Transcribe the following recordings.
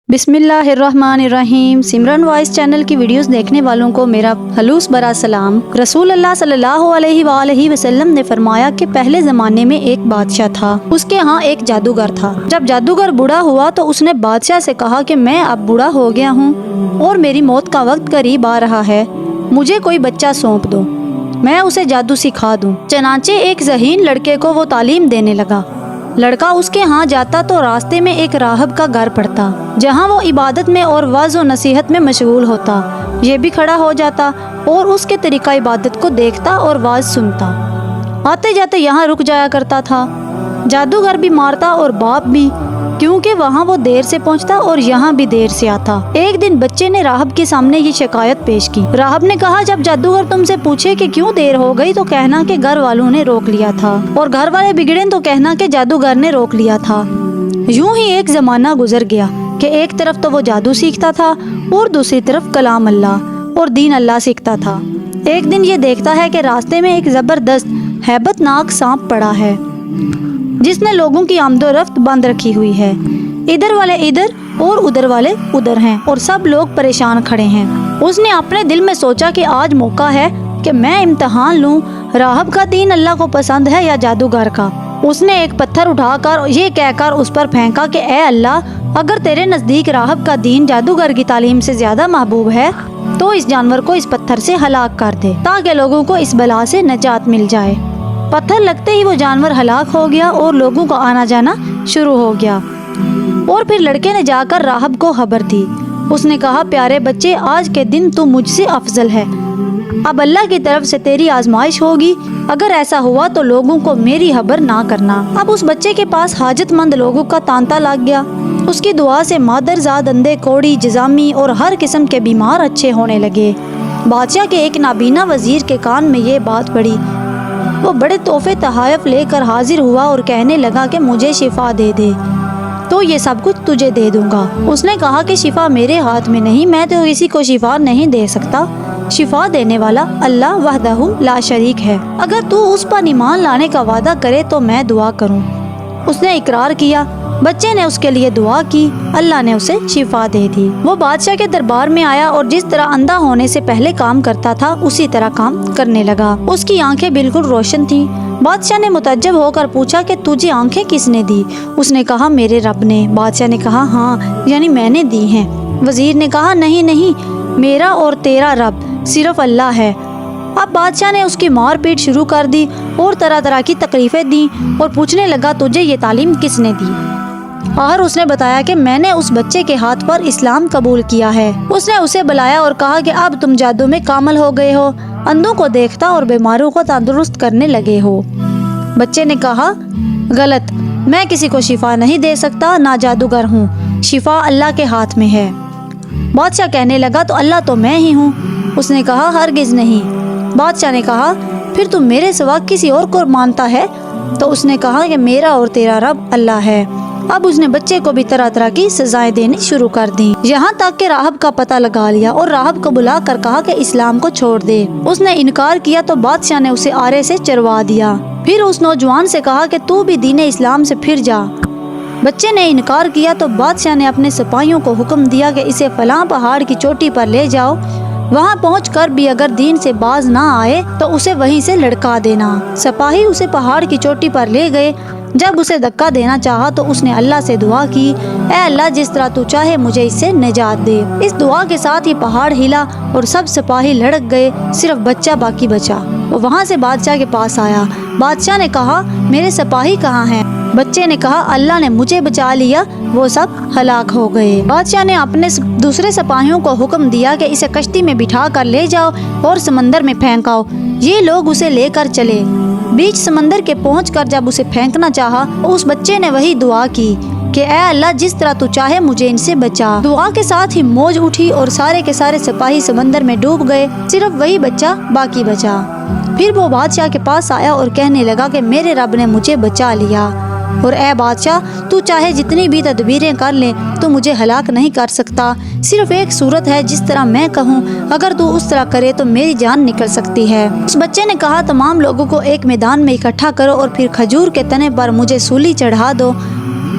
बिस्मिल्लाहिर्रहमानिर्रहीम। सिमरन voice channel की videos देखने वालों को मेरा खलूस बरा सलाम। रसूल अल्लाह सल्लल्लाहु अलैहि वसल्लम ने फरमाया कि पहले ज़माने में एक बादशाह था, उसके यहाँ एक जादूगर था। जब जादूगर बूढ़ा हुआ तो उसने बादशाह से कहा कि मैं अब बूढ़ा हो गया हूँ और मेरी मौत का वक्त करीब आ रहा है, मुझे कोई बच्चा सौंप दो, मैं उसे जादू सिखा दूँ। चनाचे एक ज़हीन लड़के को वो तालीम देने लगा। लड़का उसके यहाँ जाता तो रास्ते में एक राहब का घर पड़ता, जहाँ वो इबादत में और वाज़ व नसीहत में मशगूल होता। ये भी खड़ा हो जाता और उसके तरीका इबादत को देखता और वाज़ सुनता। आते जाते यहाँ रुक जाया करता था। जादूगर भी मारता और बाप भी, क्योंकि वहाँ वो देर से पहुँचता और यहाँ भी देर से आता। एक दिन बच्चे ने राहब के सामने ये शिकायत पेश की। राहब ने कहा, जब जादूगर तुमसे पूछे कि क्यों देर हो गई तो कहना कि घर वालों ने रोक लिया था, और घर वाले बिगड़े तो कहना कि जादूगर ने रोक लिया था। यूं ही एक जमाना गुजर गया कि एक तरफ तो वो जादू सीखता था और दूसरी तरफ कलाम अल्लाह और दीन अल्लाह सीखता था। एक दिन ये देखता है कि रास्ते में एक जबरदस्त हैबतनाक सांप पड़ा है, जिसने लोगों की आमदोरफ्त बंद रखी हुई है। इधर वाले इधर और उधर वाले उधर हैं और सब लोग परेशान खड़े हैं। उसने अपने दिल में सोचा कि आज मौका है कि मैं इम्तिहान लूं, राहब का दीन अल्लाह को पसंद है या जादूगर का। उसने एक पत्थर उठाकर ये कहकर उस पर फेंका कि ए अल्लाह, अगर तेरे नज़दीक राहब का दीन जादूगर की तालीम से ज़्यादा महबूब है तो इस जानवर को इस पत्थर से हलाक कर दे, ताकि लोगों को इस बला से निजात मिल जाए। पत्थर लगते ही वो जानवर हलाक हो गया और लोगों का आना जाना शुरू हो गया। और फिर लड़के ने जाकर राहब को खबर दी। उसने कहा, प्यारे बच्चे, आज के दिन तू मुझसे अफजल है, अब अल्लाह की तरफ से तेरी आजमाइश होगी। अगर ऐसा हुआ तो लोगों को मेरी खबर ना करना। अब उस बच्चे के पास हाजतमंद लोगों का तांता लग गया। उसकी दुआ से मादरजाद, अंधे, कोड़ी, जजामी और हर किस्म के बीमार अच्छे होने लगे। बादशाह के एक नाबीना वजीर के कान में ये बात पड़ी। वो बड़े तोहफे तहायफ लेकर हाजिर हुआ और कहने लगा कि मुझे शिफा दे दे तो ये सब कुछ तुझे दे दूंगा। उसने कहा कि शिफा मेरे हाथ में नहीं, मैं तो किसी को शिफा नहीं दे सकता। शिफा देने वाला अल्लाह वहदहू ला शरीक है। अगर तू उस पर ईमान लाने का वादा करे तो मैं दुआ करूं। उसने इकरार किया। बच्चे ने उसके लिए दुआ की, अल्लाह ने उसे शिफा दे दी। वो बादशाह के दरबार में आया और जिस तरह अंधा होने से पहले काम करता था उसी तरह काम करने लगा। उसकी आंखें बिल्कुल रोशन थी। बादशाह ने मुतज्जब होकर पूछा कि तुझे आंखें किसने दी? उसने कहा, मेरे रब ने। बादशाह ने कहा, हाँ, यानी मैंने दी हैं। वजीर ने कहा, नहीं नहीं, मेरा और तेरा रब सिर्फ अल्लाह है। अब बादशाह ने उसकी मार पीट शुरू कर दी और तरह तरह की तकलीफें दी और पूछने लगा, तुझे ये तालीम किसने दी? और उसने बताया कि मैंने उस बच्चे के हाथ पर इस्लाम कबूल किया है। उसने उसे बुलाया और कहा कि अब तुम जादू में कामल हो गए हो, अंधों को देखता और बीमारों को तंदुरुस्त करने लगे हो। बच्चे ने कहा, गलत, मैं किसी को शिफा नहीं दे सकता, ना जादूगर हूँ, शिफा अल्लाह के हाथ में है। बादशाह कहने लगा, तो अल्लाह तो मैं ही हूँ। उसने कहा, हरगिज नहीं। बादशाह ने कहा, फिर तुम मेरे सिवा किसी और को मानता है? तो उसने कहा कि मेरा और तेरा रब अल्लाह है। अब उसने बच्चे को भी तरह तरह की सजाएं देनी शुरू कर दी, यहाँ तक कि राहब का पता लगा लिया और राहब को बुला कर कहा कि इस्लाम को छोड़ दे। उसने इनकार किया तो बादशाह ने उसे आरे से चरवा दिया। फिर उस नौजवान से कहा कि तू भी दीन इस्लाम से फिर जा। बच्चे ने इनकार किया तो बादशाह ने अपने सिपाहियों को हुक्म दिया कि इसे फलां पहाड़ की चोटी पर ले जाओ, वहाँ पहुंचकर भी अगर दीन से बाज ना आए तो उसे वहीं से लड़का देना। सिपाही उसे पहाड़ की चोटी पर ले गए। जब उसे धक्का देना चाहा तो उसने अल्लाह से दुआ की, ऐ अल्लाह, जिस तरह तू चाहे मुझे इससे निजात दे। इस दुआ के साथ ही पहाड़ हिला और सब सिपाही लड़क गए, सिर्फ बच्चा बाकी बचा। वो वहाँ से बादशाह के पास आया। बादशाह ने कहा, मेरे सिपाही कहाँ हैं? बच्चे ने कहा, अल्लाह ने मुझे बचा लिया, वो सब हलाक हो गए। बादशाह ने अपने दूसरे सिपाहियों को हुक्म दिया कि इसे कश्ती में बिठा कर ले जाओ और समंदर में फेंकाओ। ये लोग उसे लेकर चले। बीच समंदर के पहुंचकर जब उसे फेंकना चाहा, उस बच्चे ने वही दुआ की कि ऐ अल्लाह, जिस तरह तू चाहे मुझे इनसे बचा। दुआ के साथ ही मौज उठी और सारे के सारे सिपाही समंदर में डूब गए, सिर्फ वही बच्चा बाकी बचा। फिर वो बादशाह के पास आया और कहने लगा कि मेरे रब ने मुझे बचा लिया, और ऐ बादशाह, तू चाहे जितनी भी तदबीरें कर ले तो मुझे हलाक नहीं कर सकता। सिर्फ एक सूरत है, जिस तरह मैं कहूँ अगर तू उस तरह करे तो मेरी जान निकल सकती है। उस बच्चे ने कहा, तमाम लोगों को एक मैदान में इकट्ठा करो और फिर खजूर के तने पर मुझे सूली चढ़ा दो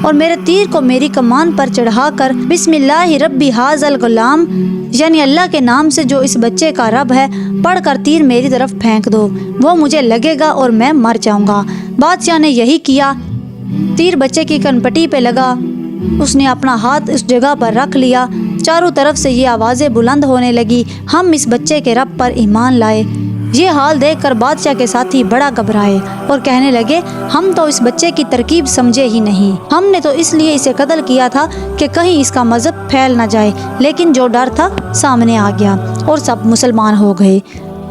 اور میرے تیر کو میری کمان پر چڑھا کر بسم اللہ ربی حاذل غلام یعنی اللہ کے نام سے جو اس بچے کا رب ہے پڑھ کر تیر میری طرف پھینک دو، وہ مجھے لگے گا اور میں مر جاؤں گا۔ بادشاہ نے یہی کیا، تیر بچے کی کنپٹی پہ لگا، اس نے اپنا ہاتھ اس جگہ پر رکھ لیا، چاروں طرف سے یہ آوازیں بلند ہونے لگی، ہم اس بچے کے رب پر ایمان لائے۔ یہ حال دیکھ کر بادشاہ کے ساتھی بڑا گھبرائے اور کہنے لگے ہم تو اس بچے کی ترکیب سمجھے ہی نہیں، ہم نے تو اس لیے اسے قتل کیا تھا کہ کہیں اس کا مذہب پھیل نہ جائے، لیکن جو ڈر تھا سامنے آ گیا اور سب مسلمان ہو گئے۔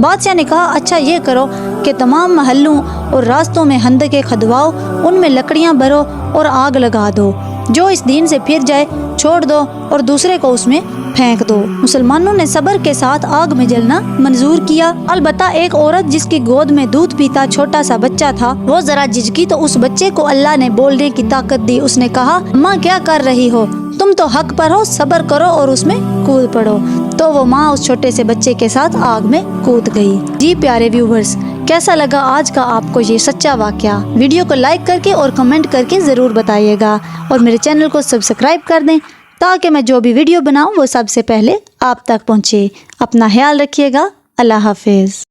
بادشاہ نے کہا اچھا یہ کرو کہ تمام محلوں اور راستوں میں خندقیں کھدواؤ، ان میں لکڑیاں بھرو اور آگ لگا دو، جو اس دین سے پھر جائے چھوڑ دو اور دوسرے کو اس میں پھینک دو۔ مسلمانوں نے صبر کے ساتھ آگ میں جلنا منظور کیا۔ البتہ ایک عورت جس کی گود میں دودھ پیتا چھوٹا سا بچہ تھا وہ ذرا جھجکی تو اس بچے کو اللہ نے بولنے کی طاقت دی۔ اس نے کہا ماں کیا کر رہی ہو، تم تو حق پر ہو، صبر کرو اور اس میں کود پڑو۔ تو وہ ماں اس چھوٹے سے بچے کے ساتھ آگ میں کود گئی۔ جی پیارے ویورز، کیسا لگا آج کا آپ کو یہ سچا واقعہ؟ ویڈیو کو لائک کر کے اور کمنٹ کر کے ضرور بتائیے گا، اور میرے چینل کو سبسکرائب کر دیں تاکہ میں جو بھی ویڈیو بناؤں وہ سب سے پہلے آپ تک پہنچے۔ اپنا خیال رکھیے گا، اللہ حافظ۔